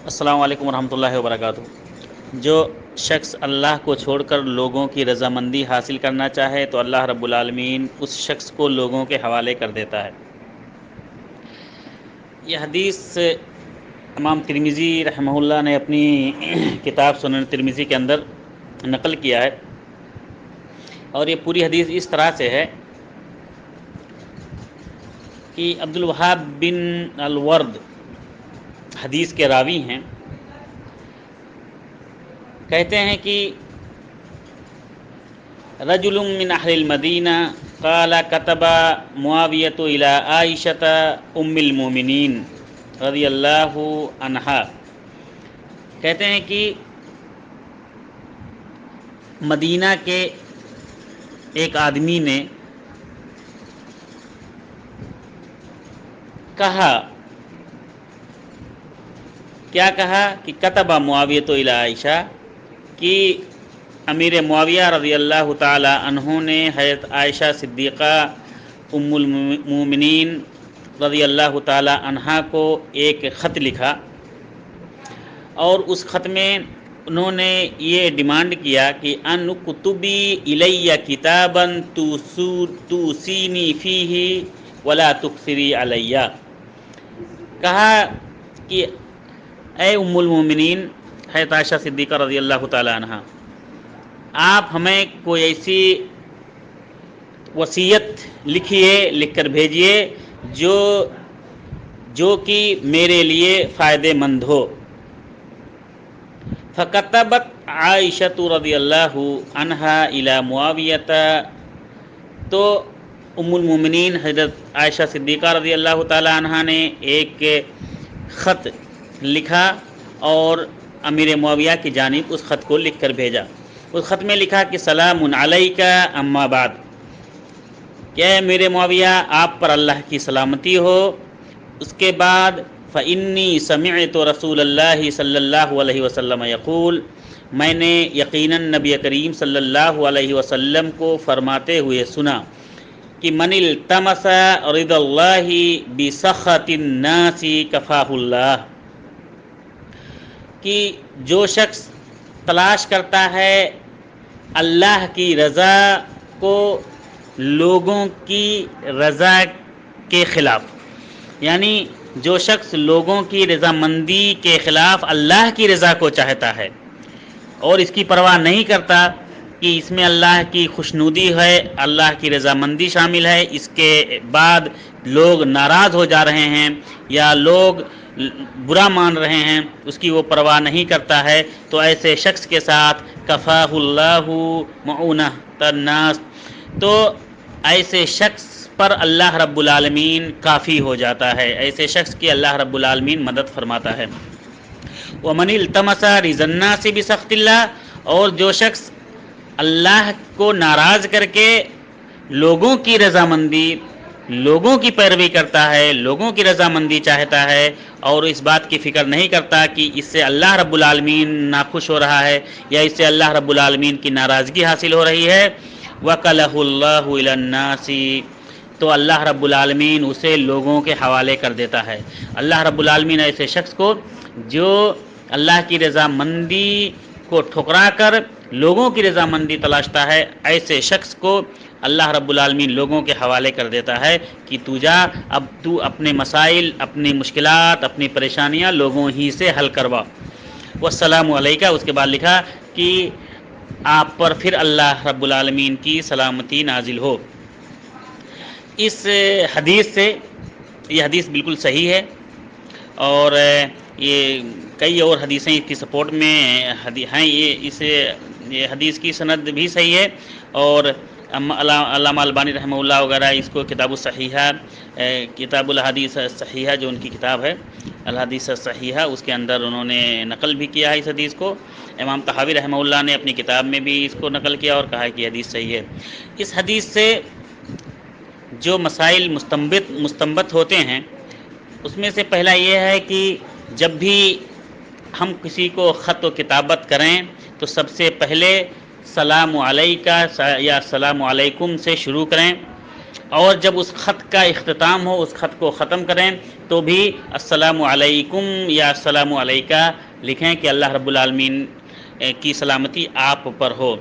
السلام علیکم ورحمۃ اللہ وبرکاتہ۔ جو شخص اللہ کو چھوڑ کر لوگوں کی رضامندی حاصل کرنا چاہے تو اللہ رب العالمین اس شخص کو لوگوں کے حوالے کر دیتا ہے۔ یہ حدیث امام ترمذی رحمہ اللہ نے اپنی کتاب سنن ترمذی کے اندر نقل کیا ہے، اور یہ پوری حدیث اس طرح سے ہے کہ عبدالوہاب بن الورد حدیث کے راوی ہیں، کہتے ہیں کہ رجل من اہل المدینہ قال كتب معاویۃ الی عائشۃ ام المؤمنین رضی اللہ عنہا، کہتے ہیں کہ مدینہ کے ایک آدمی نے کہا، کیا کہا کہ کتب معاویۃ الی عائشہ، کہ امیر معاویہ رضی اللہ تعالی عنہ نے حضرت عائشہ صدیقہ ام المؤمنین رضی اللہ تعالی عنہا کو ایک خط لکھا، اور اس خط میں انہوں نے یہ ڈیمانڈ کیا کہ ان کتبی الی کتابا توصینی فیہ ولا تکثری علیہ، کہا کہ اے ام المومنین حضرت عائشہ صدیقہ رضی اللہ تعالی عنہ، آپ ہمیں کوئی ایسی وصیت لکھیے، لکھ کر بھیجیے جو کہ میرے لیے فائدہ مند ہو۔ فکتبت عائشہ رضی اللہ عنہا الی معاویہ، تو ام المومنین حضرت عائشہ صدیقہ رضی اللہ تعالی عنہا نے ایک خط لکھا اور امیر معاویہ کی جانب اس خط کو لکھ کر بھیجا۔ اس خط میں لکھا کہ سلام علیک اما بعد، کہ میرے معاویہ آپ پر اللہ کی سلامتی ہو، اس کے بعد فإنی سمعت رسول اللہ صلی اللہ علیہ وسلم یقول، میں نے یقیناً نبی کریم صلی اللہ علیہ وسلم کو فرماتے ہوئے سنا کہ من التمس رضا اللہ بسخط الناس کفاہ اللہ، کہ جو شخص تلاش کرتا ہے اللہ کی رضا کو لوگوں کی رضا کے خلاف، یعنی جو شخص لوگوں کی رضامندی کے خلاف اللہ کی رضا کو چاہتا ہے اور اس کی پرواہ نہیں کرتا کہ اس میں اللہ کی خوشنودی ہے، اللہ کی رضامندی شامل ہے، اس کے بعد لوگ ناراض ہو جا رہے ہیں یا لوگ برا مان رہے ہیں، اس کی وہ پرواہ نہیں کرتا ہے، تو ایسے شخص کے ساتھ کفاہ اللہ معونۃ الناس، تو ایسے شخص پر اللہ رب العالمین کافی ہو جاتا ہے، ایسے شخص کی اللہ رب العالمین مدد فرماتا ہے۔ ومن التمس رضا الناس بسخط اللہ، اور جو شخص اللہ کو ناراض کر کے لوگوں کی رضامندی، لوگوں کی پیروی کرتا ہے، لوگوں کی رضامندی چاہتا ہے اور اس بات کی فکر نہیں کرتا کہ اس سے اللہ رب العالمین ناخوش ہو رہا ہے یا اس سے اللہ رب العالمین کی ناراضگی حاصل ہو رہی ہے، وَكَلَهُ اللَّهُ إِلَى النَّاسِ، تو اللہ رب العالمین اسے لوگوں کے حوالے کر دیتا ہے۔ اللہ رب العالمین ایسے شخص کو جو اللہ کی رضامندی کو ٹھکرا کر لوگوں کی رضامندی تلاشتا ہے، ایسے شخص کو اللہ رب العالمین لوگوں کے حوالے کر دیتا ہے کہ تو جا، اب تو اپنے مسائل، اپنی مشکلات، اپنی پریشانیاں لوگوں ہی سے حل کروا۔ والسلام علیکہ، اس کے بعد لکھا کہ آپ پر پھر اللہ رب العالمین کی سلامتی نازل ہو۔ اس حدیث سے، یہ حدیث بالکل صحیح ہے، اور یہ کئی اور حدیثیں اس کی سپورٹ میں ہیں، یہ حدیث کی سند بھی صحیح ہے، اور علامہ البانی رحمہ اللہ وغیرہ اس کو کتاب الصحیحہ، کتاب الحدیث الصحیحہ جو ان کی کتاب ہے الحدیث الصحیحہ، اس کے اندر انہوں نے نقل بھی کیا ہے اس حدیث کو۔ امام طحاوی رحمہ اللہ نے اپنی کتاب میں بھی اس کو نقل کیا اور کہا ہے کہ حدیث صحیح ہے۔ اس حدیث سے جو مسائل مستنبط ہوتے ہیں، اس میں سے پہلا یہ ہے کہ جب بھی ہم کسی کو خط و کتابت کریں تو سب سے پہلے سلام علیکہ یا السلام علیکم سے شروع کریں، اور جب اس خط کا اختتام ہو، اس خط کو ختم کریں تو بھی السلام علیکم یا السلام علیکہ لکھیں کہ اللہ رب العالمین کی سلامتی آپ پر ہو۔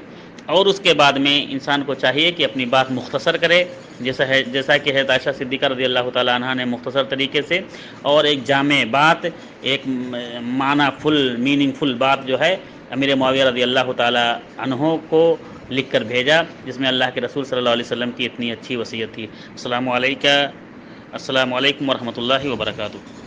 اور اس کے بعد میں انسان کو چاہیے کہ اپنی بات مختصر کرے، جیسا کہ حضرت عائشہ صدیقہ رضی اللہ تعالیٰ عنہ نے مختصر طریقے سے اور ایک جامع بات، ایک معنی فل میننگ فل بات جو ہے امیر معاویہ رضی اللہ تعالیٰ عنہ کو لکھ کر بھیجا، جس میں اللہ کے رسول صلی اللہ علیہ وسلم کی اتنی اچھی وصیت تھی۔ السلام علیکم ورحمۃ اللہ وبرکاتہ۔